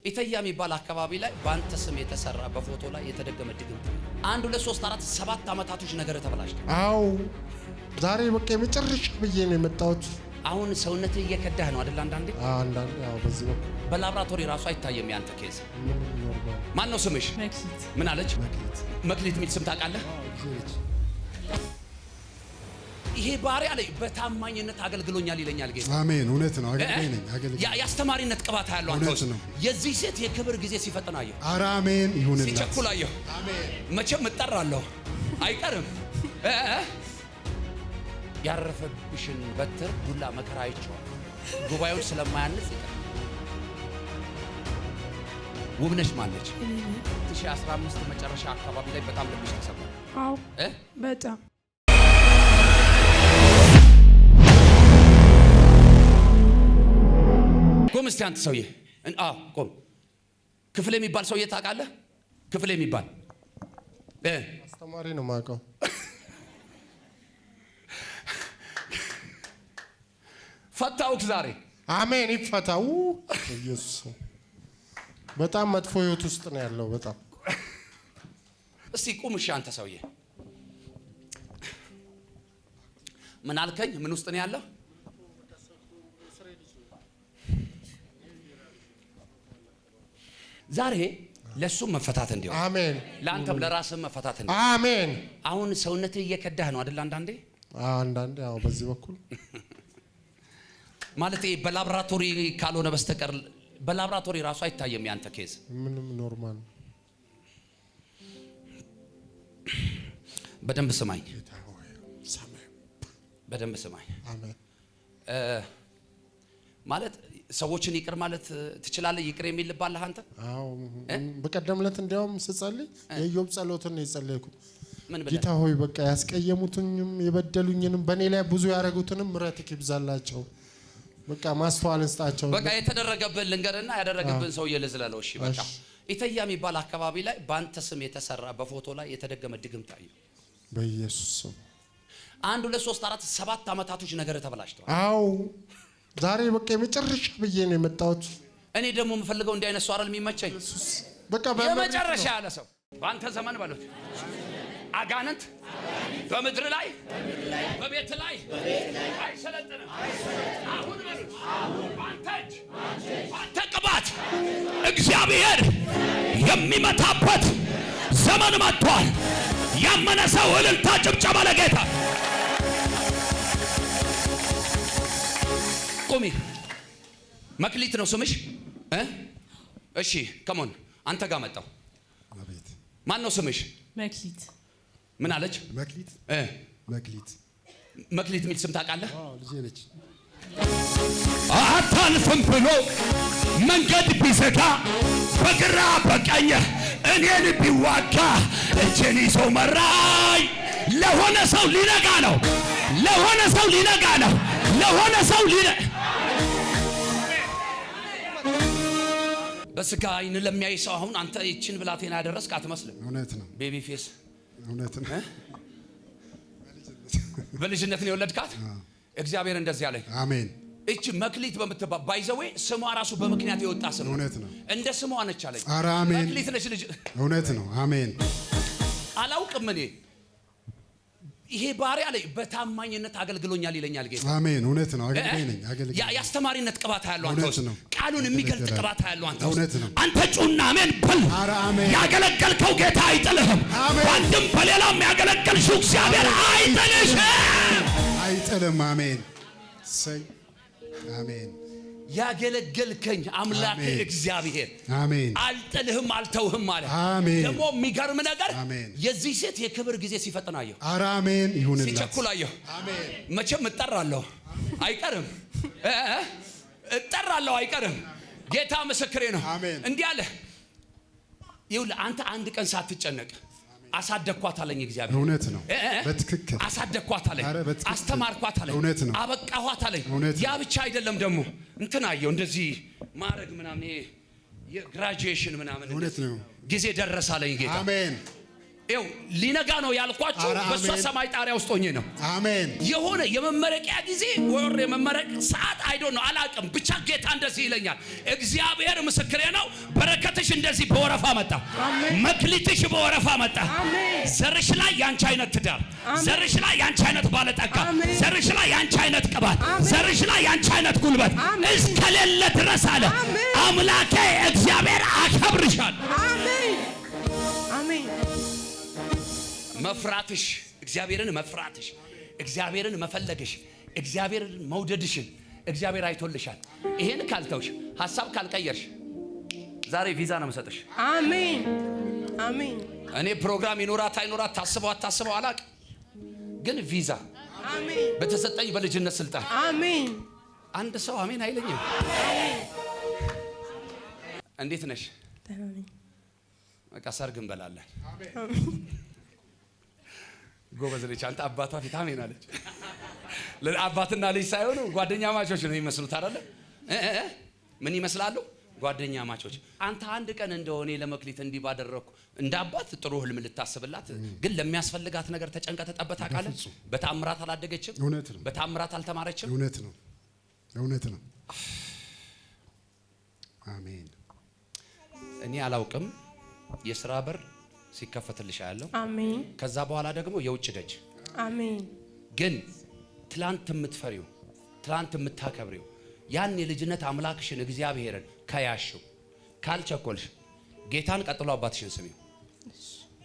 ኢተያ የሚባል አካባቢ ላይ ባንተ ስም የተሰራ በፎቶ ላይ የተደገመ ድግምት 1 2 3 4 7 አመታቶች ነገር ተበላሽተ። አው ዛሬ በቃ የመጨረሻ ብዬ ነው የመጣሁት። አሁን ሰውነት እየከዳህ ነው አይደል? አንዳንዴ ያው በዚህ በኩል በላብራቶሪ ራሱ አይታየም ያንተ ኬዝ። ማን ነው ስምሽ? መክሊት። ምን አለች? መክሊት የሚል ስም ታውቃለህ? ይሄ ባሪያ ላይ በታማኝነት አገልግሎኛል ይለኛል ጌታ። አሜን። እውነት ነው። አገልጋይ ነኝ። ያስተማሪነት ቅባት ያለው አንተ ውስጥ የዚህ ሴት የክብር ጊዜ ሲፈጥን አየሁ። ኧረ አሜን ይሁንልህ። ሲቸኩል አየሁ። አሜን። መቼም እጠራለሁ አይቀርም። ያረፈብሽን በትር ዱላ መከራ አይቼዋለሁ። ጉባኤውን ስለማያንጽ ይቀር። ውብነሽ ማለች 2015 መጨረሻ አካባቢ ላይ በጣም ልብሽ ተሰብሯል። አዎ በጣም ቆም እስቲ አንተ ሰውዬ። ቆም። ክፍል የሚባል ሰውዬ ታውቃለህ? ክፍል የሚባል አስተማሪ ነው የማውቀው። ፈታውክ ዛሬ። አሜን። ይፈታው ኢየሱስ። በጣም መጥፎ ህይወት ውስጥ ነው ያለው። በጣም እስቲ ቁም። እሺ አንተ ሰውዬ ምን አልከኝ? ምን ውስጥ ነው ያለው? ዛሬ ለሱም መፈታት እንዲሆን አሜን። ለአንተም ለራስህም መፈታት እንዲሆን አሜን። አሁን ሰውነትህ እየከዳህ ነው አይደል? አንዳንዴ ያው በዚህ በኩል ማለት በላብራቶሪ ካልሆነ በስተቀር በላብራቶሪ ራሱ አይታየም ያንተ ኬዝ። ምንም ኖርማል። በደንብ ስማኝ፣ በደንብ ስማኝ። አሜን። ማለት ሰዎችን ይቅር ማለት ትችላለህ? ይቅር የሚል ልብ አለህ አንተ? አዎ። በቀደም ዕለት እንዲያውም ስጸልይ የኢዮብ ጸሎትን ነው የጸለይኩት። ምን ብለህ? ጌታ ሆይ በቃ ያስቀየሙትኝም የበደሉኝንም በእኔ ላይ ብዙ ያደረጉትንም ምሕረትህ ይብዛላቸው። በቃ ማስተዋልን ስጣቸው። በቃ የተደረገብን ልንገርና ያደረገብን ሰውዬ ልዝለለው። እሺ በቃ ኢተያ የሚባል አካባቢ ላይ ባንተ ስም የተሰራ በፎቶ ላይ የተደገመ ድግምት አየሁ። በኢየሱስ ስም 1 2 3 4 7 አመታቶች ነገር ተበላሽተዋል። አው ዛሬ በቃ የመጨረሻ ብዬ ነው የመጣሁት። እኔ ደግሞ የምፈልገው እንዲህ አይነት ሰው አይደል የሚመቸኝ። በቃ የመጨረሻ ያለ ሰው በአንተ ዘመን በሉት አጋንንት በምድር ላይ በቤት ላይ አይሰለጥንም። አሁን በሉት በአንተ እጅ በአንተ ቅባት እግዚአብሔር የሚመታበት ዘመን መጥቷል። ያመነ ሰው እልልታ፣ ጭብጨባ ለጌታ። ቁሚ። መክሊት ነው ስምሽ? እሺ ከሞን አንተ ጋር መጣው። አቤት። ማን ነው ስምሽ? መክሊት። ምን አለች? መክሊት። መክሊት የሚል ስም ታውቃለህ? አዎ ልጄ ነች። አታልፍም ብሎ መንገድ ቢዘጋ በግራ በቀኝ እኔን ቢዋጋ እጄን ይዞ መራኝ። ለሆነ ሰው ሊነጋ ነው። ለሆነ ሰው ሊነጋ ነው። ለሆነ ሰው በስጋ አይን ለሚያይ ሰው አሁን አንተ ይችን ብላቴና ያደረስክ አትመስልም። እውነት ነው። ቤቢ ፌስ። እውነት ነው። በልጅነት ነው የወለድካት። እግዚአብሔር እንደዚህ ያለኝ። አሜን። እቺ መክሊት በምትባል ባይዘዌ ስሟ ራሱ በምክንያት የወጣ ስም። እውነት ነው። እንደ ስሟ ነች አለኝ። ኧረ አሜን። መክሊት ነች ልጅ። እውነት ነው። አሜን። አላውቅም እኔ ይሄ ባሪያ ላይ በታማኝነት አገልግሎኛል ይለኛል ጌታ። አሜን። እውነት ነው። አገልጋይ ነኝ። ያስተማሪነት ቅባት ያለው አንተ ውስጥ ነው። ቃሉን የሚገልጥ ቅባት ያለው አንተ ውስጥ። እውነት ነው። አንተ ጩና አሜን በል። ኧረ አሜን። ያገለገልከው ጌታ አይጥልህም። በአንድም በሌላም ያገለገልሽው እግዚአብሔር አይጥልሽም። አይጥልም። አሜን። ሰይ አሜን። ያገለገልከኝ አምላክ እግዚአብሔር አሜን። አልጥልህም አልተውህም ማለት። አሜን። ደግሞ የሚገርም ነገር አሜን። የዚህ ሴት የክብር ጊዜ ሲፈጥን አየሁ። ኧረ አሜን ይሁንልህ። ሲቸኩል አየሁ። አሜን። መቼም እጠራለሁ አይቀርም። እጠራለሁ አይቀርም። ጌታ ምስክሬ ነው። አሜን። እንዲህ አለ። ይኸውልህ አንተ አንድ ቀን ሳትጨነቅ አሳደግኳት አለኝ እግዚአብሔር። እውነት ነው። በትክክል አሳደግኳት አለኝ። አስተማርኳት አለኝ። እውነት ነው። አበቃኋት አለኝ። ያ ብቻ አይደለም ደግሞ እንትን አየሁ እንደዚህ ማረግ ምናምን የግራጁዌሽን ምናምን እውነት ነው። ጊዜ ደረሰ አለኝ ጌታ። አሜን። ይው ሊነጋ ነው ያልኳችሁ በሷ ሰማይ ጣሪያ ውስጥ ሆኜ ነው። አሜን። የሆነ የመመረቂያ ጊዜ ወር የመመረቅ ሰዓት አይዶ ነው አላቅም። ብቻ ጌታ እንደዚህ ይለኛል። እግዚአብሔር ምስክሬ ነው። በረከትሽ እንደዚህ በወረፋ መጣ። መክሊትሽ በወረፋ መጣ። ዘርሽ ላይ ያንቺ አይነት ትዳር፣ ዘርሽ ላይ ያንቺ አይነት ባለጠጋ፣ ዘርሽ ላይ ያንቺ አይነት ቅባት፣ ዘርሽ ላይ ያንቺ አይነት ጉልበት እስከሌለ ድረስ አለ አምላኬ እግዚአብሔር አከብርሻል። አሜን አሜን። መፍራትሽ፣ እግዚአብሔርን መፍራትሽ፣ እግዚአብሔርን መፈለግሽ፣ እግዚአብሔርን መውደድሽን እግዚአብሔር አይቶልሻል። ይሄን ካልተውሽ፣ ሐሳብ ካልቀየርሽ ዛሬ ቪዛ ነው መሰጥሽ። አሜን አሜን። እኔ ፕሮግራም ይኖራት አይኖራት ታስበው አላቅ፣ ግን ቪዛ አሜን በተሰጠኝ በልጅነት ስልጣን አሜን። አንድ ሰው አሜን አይለኝም? እንዴት ነሽ? በቃ ሰርግ እንበላለን። ጎበዝ ልጅ አንተ አባቷ ፊት አሜን አለች። አባትና ልጅ ሳይሆኑ ጓደኛ ማቾች ነው የሚመስሉት አይደለ? ምን ይመስላሉ? ጓደኛ ማቾች። አንተ አንድ ቀን እንደሆነ ለመክሊት እንዲህ ባደረኩ እንደ አባት ጥሩ ህልም ልታስብላት፣ ግን ለሚያስፈልጋት ነገር ተጨንቀ ተጠበታ ቃለ በታምራት አላደገችም። እውነት ነው። በታምራት አልተማረችም። እውነት ነው። እውነት ነው። አሜን። እኔ አላውቅም የሥራ በር ሲከፈትልሽ ያለው አሜን። ከዛ በኋላ ደግሞ የውጭ ደጅ አሜን። ግን ትላንት የምትፈሪው ትላንት የምታከብሪው ያን የልጅነት አምላክሽን እግዚአብሔርን ከያሽው ካልቸኮልሽ ጌታን ቀጥሎ አባትሽን ስሚው።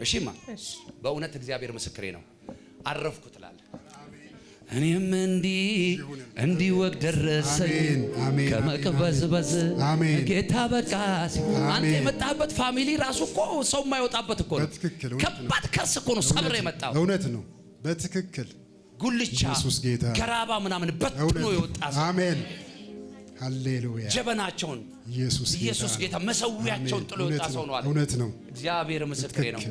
እሺማ በእውነት እግዚአብሔር ምስክሬ ነው። አረፍኩ ትላለህ። እኔም እንዲህ ወግ ደረሰኝ ከመቅበዝበዝ ጌታ በቃ አንተ የመጣበት ፋሚሊ ራሱ እኮ ሰው የማይወጣበት እኮ ነው። ከባድ ከርስ እኮ ነው ሰብረ የመጣው። እውነት ነው። በትክክል ጉልቻ ገራባ ምናምን በትኖ የወጣ ሰው። አሜን ሃሌሉያ። ጀበናቸውን ኢየሱስ ጌታ መሰዊያቸውን ጥሎ የወጣ ሰው ነው አለ። እውነት ነው። እግዚአብሔር ምስክሬ ነው።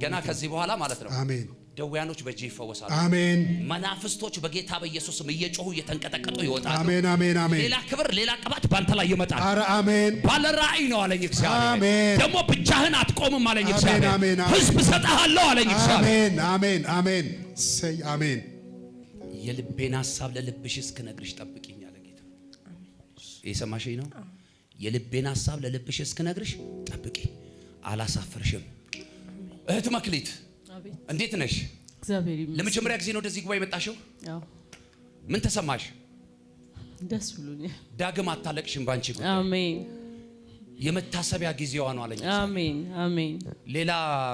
ገና ከዚህ በኋላ ማለት ነው አሜን ደውያኖች በእጅ ይፈወሳሉ። አሜን። መናፍስቶች በጌታ በኢየሱስም እየጮሁ እየተንቀጠቀጡ ይወጣሉ። አሜን አሜን አሜን። ሌላ ክብር ሌላ ቅባት ባንተ ላይ ይመጣል። አረ አሜን። ባለ ራእይ ነው አለኝ እግዚአብሔር። አሜን። ደግሞ ብቻህን አትቆምም አለኝ እግዚአብሔር። አሜን አሜን። ሕዝብ ሰጣሃለሁ አለኝ እግዚአብሔር። አሜን አሜን አሜን። ሰይ አሜን። የልቤን ሐሳብ ለልብሽ እስክነግርሽ ጠብቂኝ አለ ጌታ። እየሰማሽኝ ነው? የልቤን ሐሳብ ለልብሽ እስክነግርሽ ጠብቂኝ፣ አላሳፍርሽም። እህት መክሊት እንዴት ነሽ? እግዚአብሔር ይመስገን። ለመጀመሪያ ጊዜ ነው ወደዚህ ጉባኤ የመጣሽው? አዎ። ምን ተሰማሽ? ደስ ብሎኛል። ዳግም አታለቅሽም ባንቺ ጉዳይ። አሜን። የመታሰቢያ ጊዜዋ ነው አለኝ። አሜን አሜን። ሌላ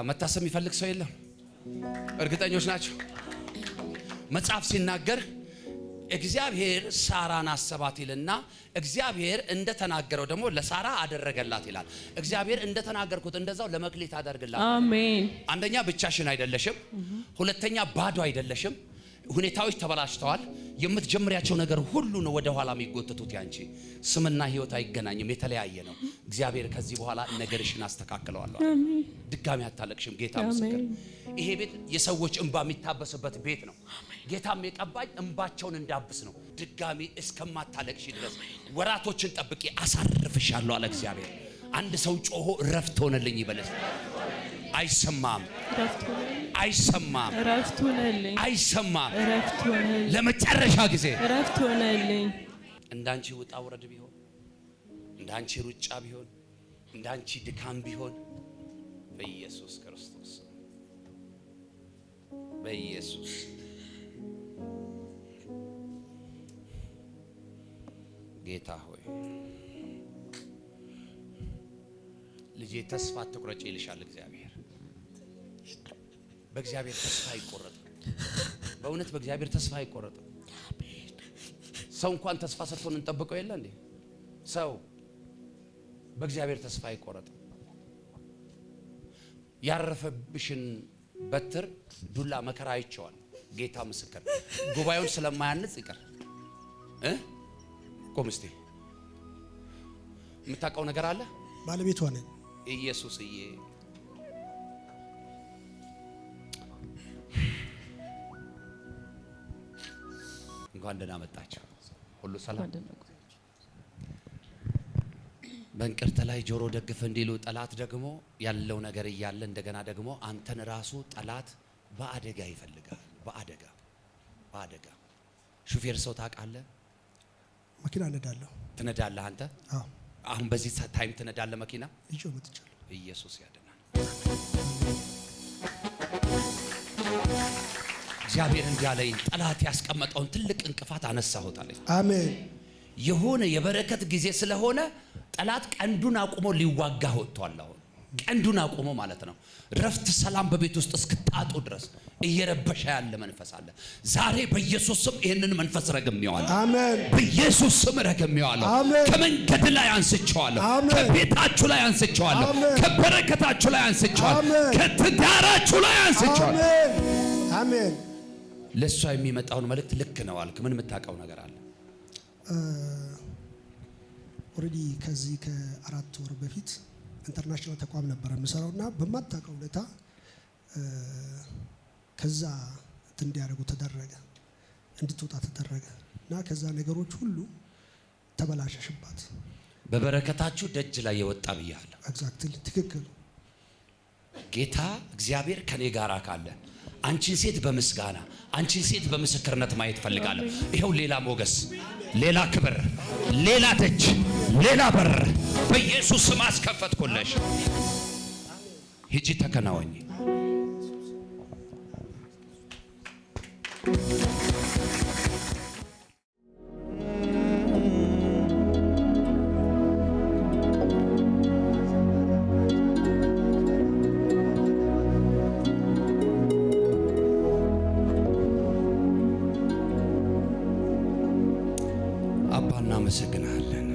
መታሰብ የሚፈልግ ሰው የለም? እርግጠኞች ናቸው? መጽሐፍ ሲናገር እግዚአብሔር ሳራን አሰባት ይልና እግዚአብሔር እንደተናገረው ደግሞ ለሳራ አደረገላት ይላል። እግዚአብሔር እንደተናገርኩት እንደዛው ለመክሊት አደርግላት። አሜን። አንደኛ ብቻሽን አይደለሽም፣ ሁለተኛ ባዶ አይደለሽም። ሁኔታዎች ተበላሽተዋል። የምትጀምሪያቸው ነገር ሁሉ ነው ወደ ኋላ የሚጎተቱት። ያንቺ ስምና ህይወት አይገናኝም፣ የተለያየ ነው። እግዚአብሔር ከዚህ በኋላ ነገርሽን አስተካክለዋለሁ። ድጋሚ አታለቅሽም። ጌታ ምስክር። ይሄ ቤት የሰዎች እንባ የሚታበስበት ቤት ነው። ጌታም የቀባኝ እንባቸውን እንዳብስ ነው። ድጋሚ እስከማታለቅሽ ድረስ ወራቶችን ጠብቄ አሳርፍሻለሁ አለ እግዚአብሔር። አንድ ሰው ጮሆ እረፍት ሆነልኝ ይበለስ። አይሰማም፣ አይሰማም፣ እረፍት ሆነልኝ፣ አይሰማም። እረፍት ሆነልኝ፣ ለመጨረሻ ጊዜ እረፍት ሆነልኝ። እንዳንቺ ውጣ ውረድ ቢሆን፣ እንዳንቺ ሩጫ ቢሆን፣ እንዳንቺ ድካም ቢሆን በኢየሱስ ክርስቶስ በኢየሱስ ጌታ ሆይ ልጄ ተስፋ አትቁረጭ ይልሻል እግዚአብሔር። በእግዚአብሔር ተስፋ አይቆረጥም። በእውነት በእግዚአብሔር ተስፋ አይቆረጥም። ሰው እንኳን ተስፋ ሰጥቶን እንጠብቀው የለ እንዴ? ሰው በእግዚአብሔር ተስፋ አይቆረጥም። ያረፈብሽን በትር ዱላ መከራ አይቼዋለሁ። ጌታ ምስክር። ጉባኤውን ስለማያንጽ ይቀር ቆም እስቲ። የምታውቀው ነገር አለ? ባለቤቷ ነኝ። ኢየሱስዬ እንኳን ደህና መጣችሁ። ሁሉ ሰላም በእንቅርት ላይ ጆሮ ደግፍ እንዲሉ ጠላት ደግሞ ያለው ነገር እያለ እንደገና ደግሞ አንተን ራሱ ጠላት በአደጋ ይፈልጋል። በአደጋ ሹፌር ሰው ታውቃለህ? መኪና ነዳለሁ። ትነዳለህ አንተ? አዎ። አሁን በዚህ ታይም ትነዳለህ መኪና? ይጮ መጥቻለሁ። ኢየሱስ ያድናል። እግዚአብሔር እንዳለኝ ጠላት ያስቀመጠውን ትልቅ እንቅፋት አነሳሁት አለኝ። አሜን። የሆነ የበረከት ጊዜ ስለሆነ ጠላት ቀንዱን አቁሞ ሊዋጋ ወጥቷል። አሁን ቀንዱን አቁሞ ማለት ነው። ረፍት ሰላም በቤት ውስጥ እስክታጡ ድረስ እየረበሻ ያለ መንፈስ አለ። ዛሬ በኢየሱስ ስም ይሄንን መንፈስ ረግሜዋለሁ። አሜን። በኢየሱስ ስም ረግሜዋለሁ። አሜን። ከመንገድ ላይ አንስቼዋለሁ። አሜን። ከቤታችሁ ላይ አንስቼዋለሁ። አሜን። ከበረከታችሁ ላይ አንስቼዋለሁ። አሜን። ከትዳራችሁ ላይ አንስቼዋለሁ። አሜን። አሜን። ለሷ የሚመጣውን መልእክት ልክ ነው አልክ። ምን የምታውቀው ነገር አለ? ኦሬዲ ከዚህ ከ4 ወር በፊት ኢንተርናሽናል ተቋም ነበር የምሰራውና በማታውቀው ሁኔታ ከዛ እንዲያደርጉ ተደረገ፣ እንድትወጣ ተደረገ እና ከዛ ነገሮች ሁሉ ተበላሸሽባት። በበረከታችሁ ደጅ ላይ የወጣ ብያለሁ። ኤግዛክትሊ ትክክል። ጌታ እግዚአብሔር ከኔ ጋር ካለ አንቺን ሴት በምስጋና አንቺን ሴት በምስክርነት ማየት ፈልጋለሁ። ይሄው ሌላ ሞገስ፣ ሌላ ክብር፣ ሌላ ደጅ፣ ሌላ በር በኢየሱስ ስም አስከፈትኩልሽ። ሂጂ ተከናወኝ። አባ እናመሰግናለን።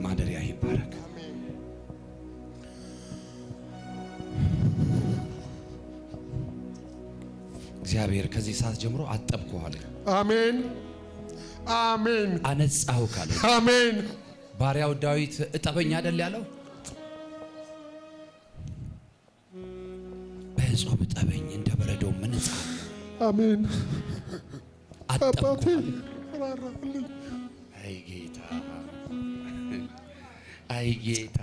ማደሪያ ይባረክ። እግዚአብሔር ከዚህ ሰዓት ጀምሮ አጠብኩሃል። አሜን አሜን። አነጻሁ ካለ አሜን። ባሪያው ዳዊት እጠበኝ አይደል ያለው? በጾም እጠበኝ እንደ በረዶ ምንጻ። አሜን። አጠብኩ። ራራልኝ። አይ ጌታ፣ አይ ጌታ።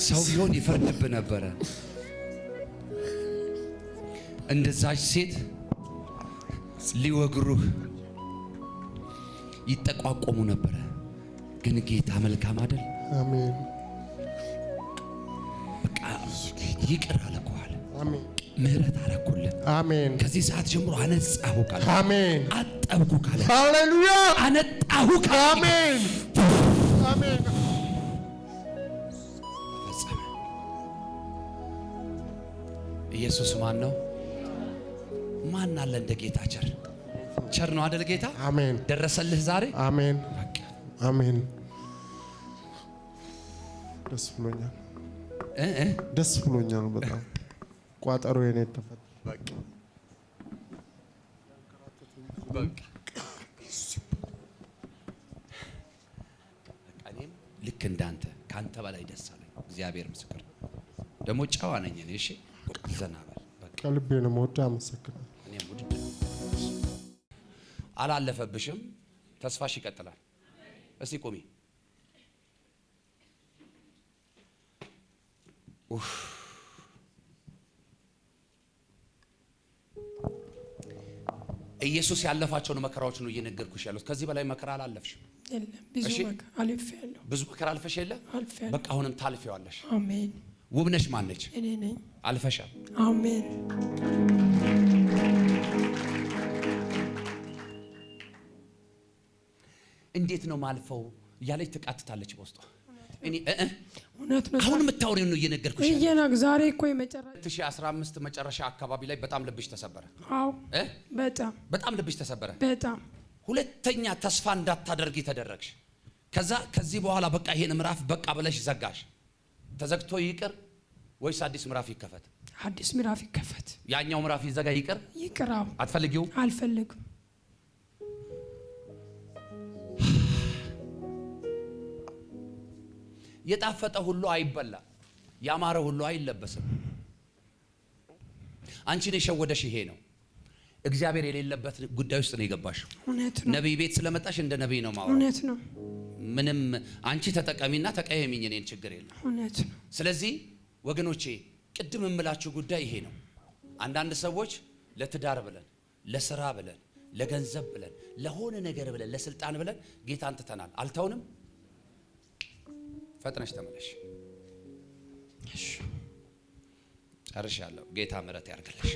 ሰው ቢሆን ይፈርድብህ ነበረ። እንደዛች ሴት ሊወግሩህ ይጠቋቆሙ ነበረ። ግን ጌታ መልካም አይደል? አሜን። በቃ ይቅር አልኩሃል። አሜን። ምህረት አረኩልህ። አሜን። ከዚህ ሰዓት ጀምሮ አነጻሁ ካለ፣ አሜን። አጠብኩ ካለ፣ ሃሌሉያ። አነጣሁ ካለ፣ አሜን አሜን። ፈጸመ። ኢየሱስ ማን ነው? ማን አለ እንደ ጌታ? ቸር ነው አይደል ጌታ? አሜን። ደረሰልህ ዛሬ። አሜን በቃ አሜን። ደስ ብሎኛል። ደስ ብሎኛል በጣም ቋጠሮ የኔ ተፈታ። በቃ በቃ እኔም ልክ እንዳንተ ካንተ በላይ ደስ አለኝ። እግዚአብሔር ምስክር ደግሞ ጨዋ ነኝ እኔ። እሺ ዘና በል በቃ። ከልቤ ነው የምወደው። አመሰግናለሁ። እኔም ውድድ ነው። አላለፈብሽም። ተስፋሽ ይቀጥላል። እስቲ ቁሚ። ኢየሱስ ያለፋቸውን መከራዎች ነው እየነገርኩሽ ያሉት። ከዚህ በላይ መከራ አላለፍሽም። የለም ብዙ መከራ አልፌያለሁ። ብዙ መከራ አልፈሽ የለ? አልፌያለሁ። በቃ አሁንም ታልፊዋለሽ። አሜን። ውብነሽ ማነች? እኔ ነኝ። አልፈሻል። አሜን። እንዴት ነው ማልፈው እያለች ትቃትታለች በውስጧ። እኔ እውነት ነው። አሁን የምታወሪው ነው እየነገርኩሽ ያለሁት። እየናቅ ዛሬ እኮ የመጨረሻ 2015 መጨረሻ አካባቢ ላይ በጣም ልብሽ ተሰበረ። አዎ በጣም ልብሽ ተሰበረ። በጣም ሁለተኛ ተስፋ እንዳታደርጊ ተደረግሽ። ከዚህ በኋላ በቃ ይሄን ምዕራፍ በቃ ብለሽ ዘጋሽ። ተዘግቶ ይቅር ወይስ አዲስ ምዕራፍ ይከፈት? አዲስ ምዕራፍ ይከፈት። ያኛው ምዕራፍ ይዘጋ ይቅር? ይቅራው። አትፈልጊው? አልፈልግም። የጣፈጠ ሁሉ አይበላ፣ ያማረ ሁሉ አይለበስም። አንቺን የሸወደሽ ይሄ ነው። እግዚአብሔር የሌለበት ጉዳይ ውስጥ ነው የገባሽው። እውነት ነው። ነብይ ቤት ስለመጣሽ እንደ ነብይ ነው ማውራት። እውነት ነው። ምንም አንቺ ተጠቀሚና ተቀየሚኝ፣ እኔን ችግር የለም። እውነት ነው። ስለዚህ ወገኖቼ ቅድም የምላችሁ ጉዳይ ይሄ ነው። አንዳንድ ሰዎች ለትዳር ብለን፣ ለስራ ብለን፣ ለገንዘብ ብለን፣ ለሆነ ነገር ብለን፣ ለስልጣን ብለን ጌታን ትተናል። አልተውንም። ፈጥነሽ ተመለሽ። ጨርሻለሁ። ጌታ ምሕረት ያርግልሽ።